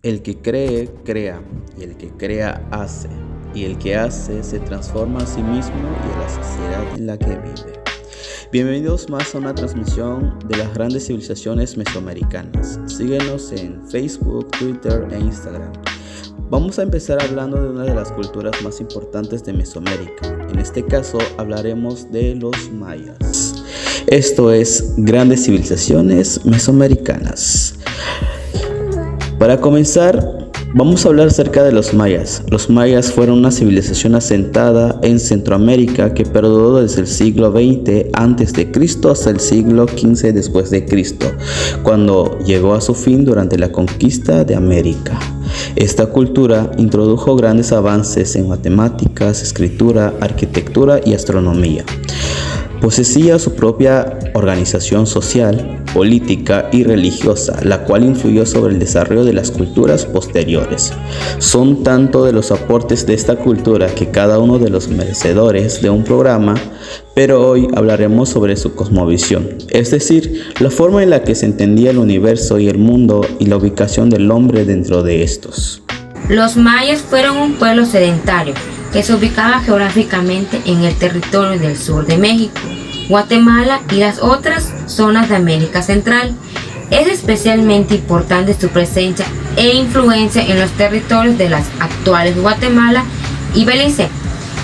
El que cree, crea, y el que crea, hace, y el que hace se transforma a sí mismo y a la sociedad en la que vive. Bienvenidos más a una transmisión de las grandes civilizaciones mesoamericanas. Síguenos en Facebook, Twitter e Instagram. Vamos a empezar hablando de una de las culturas más importantes de Mesoamérica. En este caso hablaremos de los mayas. Esto es Grandes Civilizaciones Mesoamericanas. Para comenzar, vamos a hablar acerca de los mayas. Los mayas fueron una civilización asentada en Centroamérica que perduró desde el siglo XX a.C. hasta el siglo XV después de Cristo, cuando llegó a su fin durante la conquista de América. Esta cultura introdujo grandes avances en matemáticas, escritura, arquitectura y astronomía. Poseía su propia organización social, política y religiosa, la cual influyó sobre el desarrollo de las culturas posteriores. Son tanto de los aportes de esta cultura que cada uno de los merecedores de un programa, pero hoy hablaremos sobre su cosmovisión, es decir, la forma en la que se entendía el universo y el mundo y la ubicación del hombre dentro de estos. Los mayas fueron un pueblo sedentario que se ubicaba geográficamente en el territorio del sur de México, Guatemala y las otras zonas de América Central. Es especialmente importante su presencia e influencia en los territorios de las actuales Guatemala y Belice.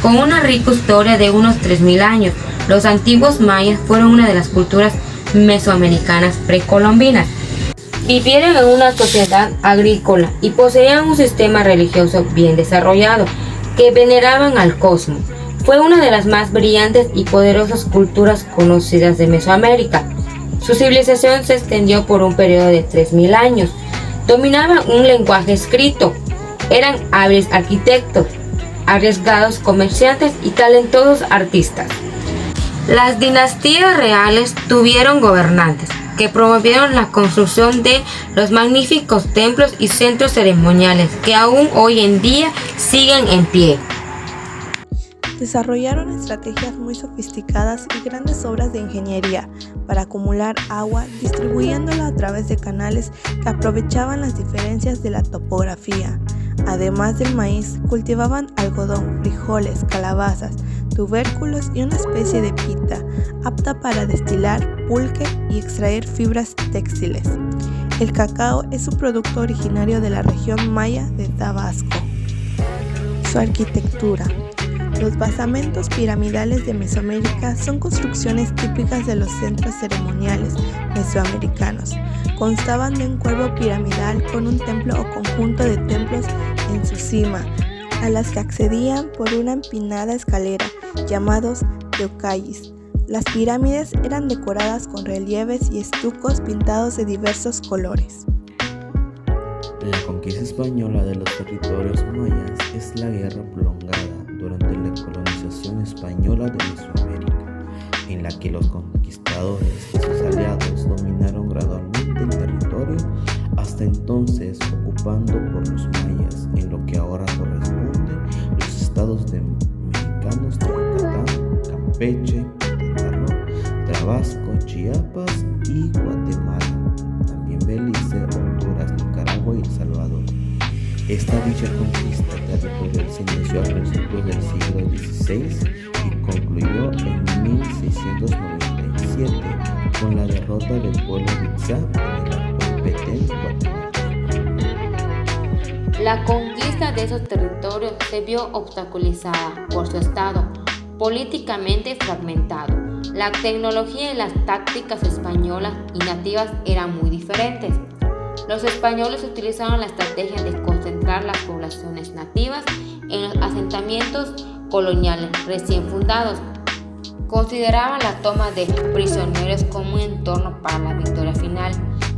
Con una rica historia de unos 3000 años, los antiguos mayas fueron una de las culturas mesoamericanas precolombinas. Vivieron en una sociedad agrícola y poseían un sistema religioso bien desarrollado que veneraban al cosmos. Fue una de las más brillantes y poderosas culturas conocidas de Mesoamérica. Su civilización se extendió por un periodo de 3000 años. Dominaban un lenguaje escrito. Eran hábiles arquitectos, arriesgados comerciantes y talentosos artistas. Las dinastías reales tuvieron gobernantes que promovieron la construcción de los magníficos templos y centros ceremoniales que aún hoy en día siguen en pie. Desarrollaron estrategias muy sofisticadas y grandes obras de ingeniería para acumular agua, distribuyéndola a través de canales que aprovechaban las diferencias de la topografía. Además del maíz, cultivaban algodón, frijoles, calabazas, tubérculos y una especie de pita, apta para destilar pulque y extraer fibras textiles. El cacao es un producto originario de la región maya de Tabasco. Su arquitectura. Los basamentos piramidales de Mesoamérica son construcciones típicas de los centros ceremoniales mesoamericanos. Constaban de un cuerpo piramidal con un templo o conjunto de templos en su cima, a las que accedían por una empinada escalera, llamados teocallis. Las pirámides eran decoradas con relieves y estucos pintados de diversos colores. La conquista española de los territorios mayas es la guerra prolongada durante la colonización española de Mesoamérica, en la que los conquistadores y sus aliados dominaron gradualmente el territorio, hasta entonces ocupando por los mayas en lo que ahora corresponde los estados mexicanos de Yucatán, Campeche, Quintana Roo, Tabasco, Chiapas y Guatemala, también Belice, Honduras, Nicaragua y El Salvador. Esta dicha conquista territorial se inició a principios del siglo XVI y concluyó en 1697 con la derrota del pueblo de Itzá en el actual Petén, Guatemala. La conquista de esos territorios se vio obstaculizada por su estado políticamente fragmentado. La tecnología y las tácticas españolas y nativas eran muy diferentes. Los españoles utilizaron la estrategia de concentrar las poblaciones nativas en los asentamientos coloniales recién fundados. Consideraban la toma de prisioneros como un entorno para la victoria final,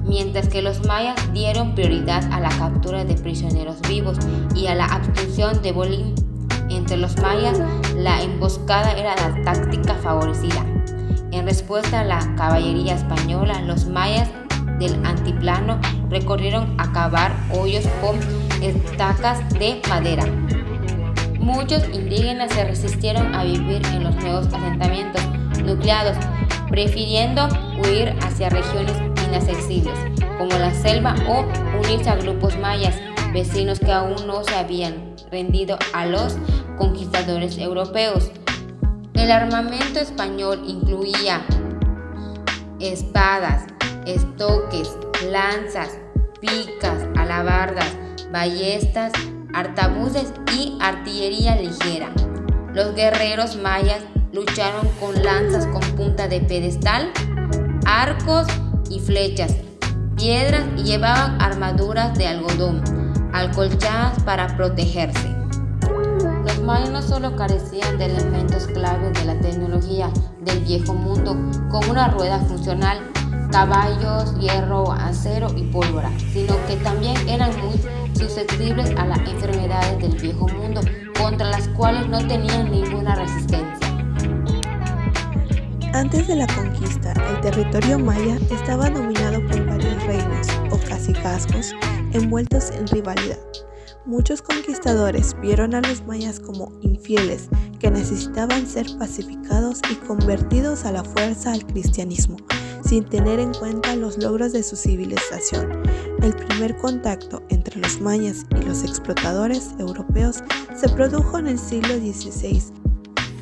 mientras que los mayas dieron prioridad a la captura de prisioneros vivos y a la abducción de botín. Entre los mayas, la emboscada era la táctica favorecida. En respuesta a la caballería española, los mayas del antiplano recorrieron a cavar hoyos con estacas de madera. Muchos indígenas se resistieron a vivir en los nuevos asentamientos nucleados, prefiriendo huir hacia regiones inaccesibles como la selva o unirse a grupos mayas vecinos que aún no se habían rendido a los conquistadores europeos. El armamento español incluía espadas, estoques, lanzas, picas, alabardas, ballestas, artabuces y artillería ligera. Los guerreros mayas lucharon con lanzas con punta de pedestal, arcos y flechas, piedras, y llevaban armaduras de algodón acolchadas para protegerse. Los mayas no solo carecían de elementos claves de la tecnología del viejo mundo, como una rueda funcional, caballos, hierro, acero y pólvora, sino que también eran muy susceptibles a las enfermedades del viejo mundo, contra las cuales no tenían ninguna resistencia. Antes de la conquista, el territorio maya estaba dominado por varios reinos o cacicazgos envueltos en rivalidad. Muchos conquistadores vieron a los mayas como infieles que necesitaban ser pacificados y convertidos a la fuerza al cristianismo, sin tener en cuenta los logros de su civilización. El primer contacto entre los mayas y los explotadores europeos se produjo en el siglo XVI,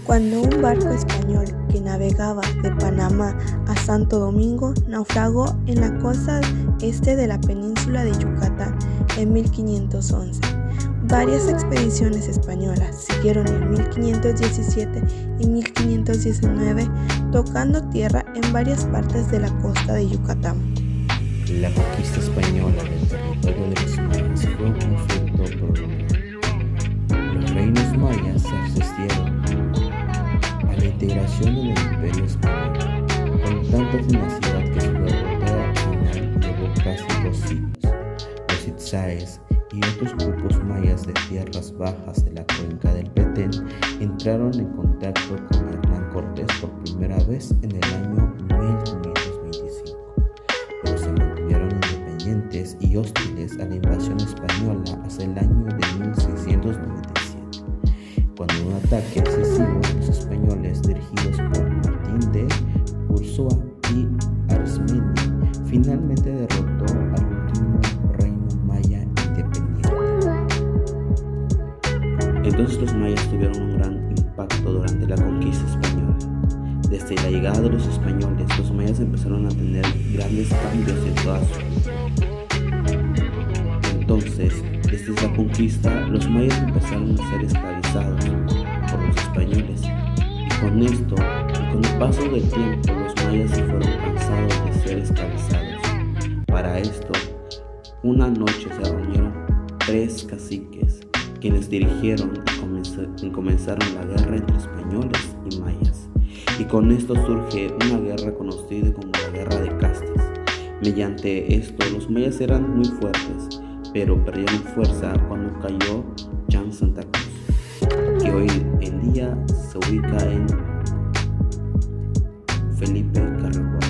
cuando un barco español que navegaba de Panamá a Santo Domingo naufragó en la costa este de la península de Yucatán en 1511. Varias expediciones españolas siguieron en 1517 y 1519, tocando tierra en varias partes de la costa de Yucatán. La conquista española del territorio de los mayas fue un conflicto prolongado. Los reinos mayas se resistieron a la integración del imperio español con tanta tenacidad que su derrota final llevó casi 2 siglos. Los itzáes y otros grupos mayas de tierras bajas de la cuenca del Petén entraron en contacto con Hernán Cortés por primera vez en el año 1525, pero se mantuvieron independientes y hostiles a la invasión española hasta el año de 1697, cuando un ataque excesivo de los españoles dirigidos por Martín de Ursúa y Arizmendi finalmente derrotó al último reino maya independiente. Entonces los mayas tuvieron un gran impacto durante la conquista española. Desde la llegada de los españoles, los mayas empezaron a tener grandes cambios en toda su vida. Entonces, desde esa conquista, los mayas empezaron a ser esclavizados por los españoles. Y con esto, y con el paso del tiempo, los mayas se fueron cansados de ser esclavizados. Para esto, una noche se reunieron 3 caciques, quienes dirigieron y comenzaron la guerra entre españoles y mayas. Y con esto surge una guerra conocida como la Guerra de Castas. Mediante esto, los mayas eran muy fuertes, pero perdieron fuerza cuando cayó Jan Santa Cruz, que hoy en día se ubica en Felipe Carrefour.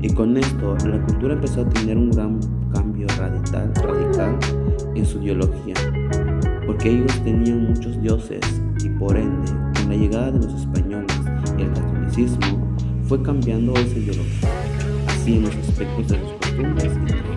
Y con esto, la cultura empezó a tener un gran cambio radical en su ideología, porque ellos tenían muchos dioses y por ende, con la llegada de los españoles y el catolicismo, fue cambiando esa ideología, así en los aspectos de las costumbres y